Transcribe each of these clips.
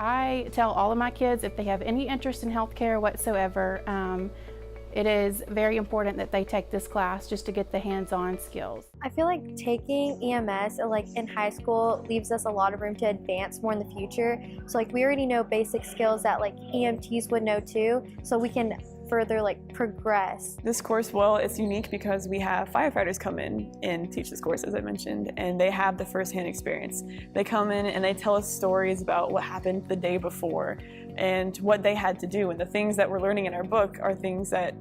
I tell all of my kids if they have any interest in healthcare whatsoever, it is very important that they take this class just to get the hands-on skills. I feel like taking EMS in high school leaves us a lot of room to advance more in the future. So we already know basic skills that EMTs would know too, so we can further progress. This course, well, it's unique because we have firefighters come in and teach this course, as I mentioned, and they have the first-hand experience. They come in and they tell us stories about what happened the day before and what they had to do, and the things that we're learning in our book are things that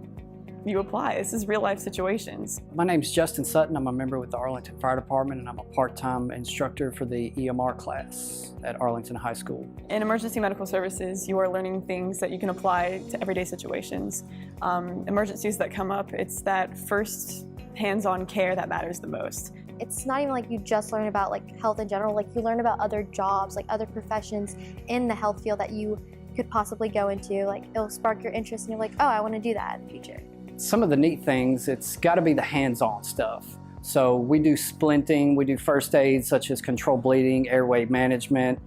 you apply. This is real life situations. My name's Justin Sutton. I'm a member with the Arlington Fire Department, and I'm a part-time instructor for the EMR class at Arlington High School. In emergency medical services, you are learning things that you can apply to everyday situations. Emergencies that come up, it's that first hands-on care that matters the most. It's not even you just learn about health in general, you learn about other jobs, other professions in the health field that you could possibly go into. It'll spark your interest and you're like, oh, I want to do that in the future. Some of the neat things, it's got to be the hands-on stuff. So we do splinting, we do first aid such as controlled bleeding, airway management,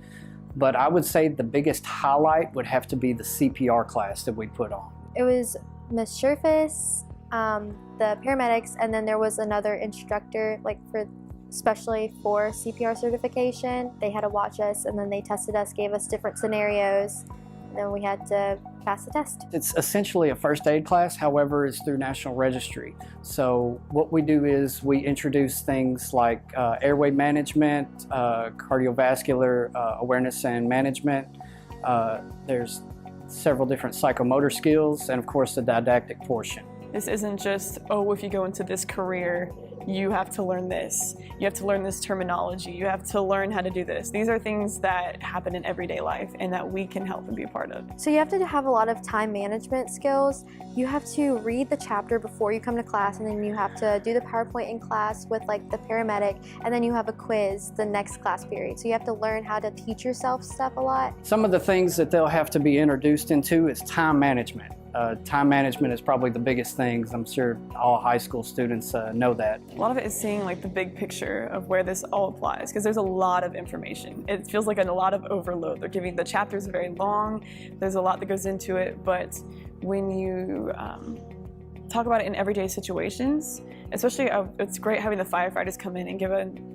but I would say the biggest highlight would have to be the CPR class that we put on. It was Ms. Sherfus, the paramedics, and then there was another instructor especially for CPR certification. They had to watch us and then they tested us, gave us different scenarios, and then we had to pass the test. It's essentially a first aid class, however, it's through National Registry. So what we do is we introduce things like airway management, cardiovascular awareness and management. There's several different psychomotor skills, and of course the didactic portion. This isn't just, oh, if you go into this career, you have to learn this. You have to learn this terminology. You have to learn how to do this. These are things that happen in everyday life and that we can help and be a part of. So you have to have a lot of time management skills. You have to read the chapter before you come to class, and then you have to do the PowerPoint in class with the paramedic, and then you have a quiz the next class period. So you have to learn how to teach yourself stuff a lot. Some of the things that they'll have to be introduced into is time management. Time management is probably the biggest thing. I'm sure all high school students know that. A lot of it is seeing the big picture of where this all applies, because there's a lot of information. It feels like a lot of overload. They're giving the chapters very long. There's a lot that goes into it, but when you talk about it in everyday situations, especially it's great having the firefighters come in and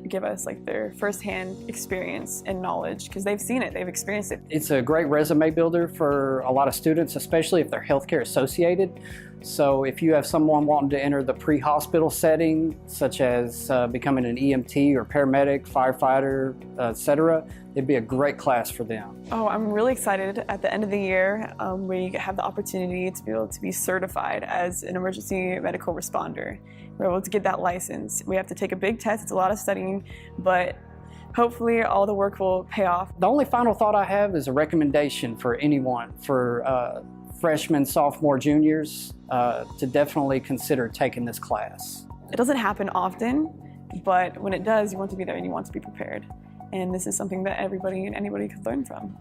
give us their firsthand experience and knowledge, because they've seen it, they've experienced it. It's a great resume builder for a lot of students, especially if they're healthcare associated. So if you have someone wanting to enter the pre-hospital setting, such as becoming an EMT or paramedic, firefighter, etc., it'd be a great class for them. Oh, I'm really excited. At the end of the year, we have the opportunity to be able to be certified as an emergency medical responder. We're able to get that license. We have to take a big test. It's a lot of studying, but hopefully all the work will pay off. The only final thought I have is a recommendation for anyone, for freshmen, sophomore, juniors, to definitely consider taking this class. It doesn't happen often, but when it does, you want to be there and you want to be prepared. And this is something that everybody and anybody could learn from.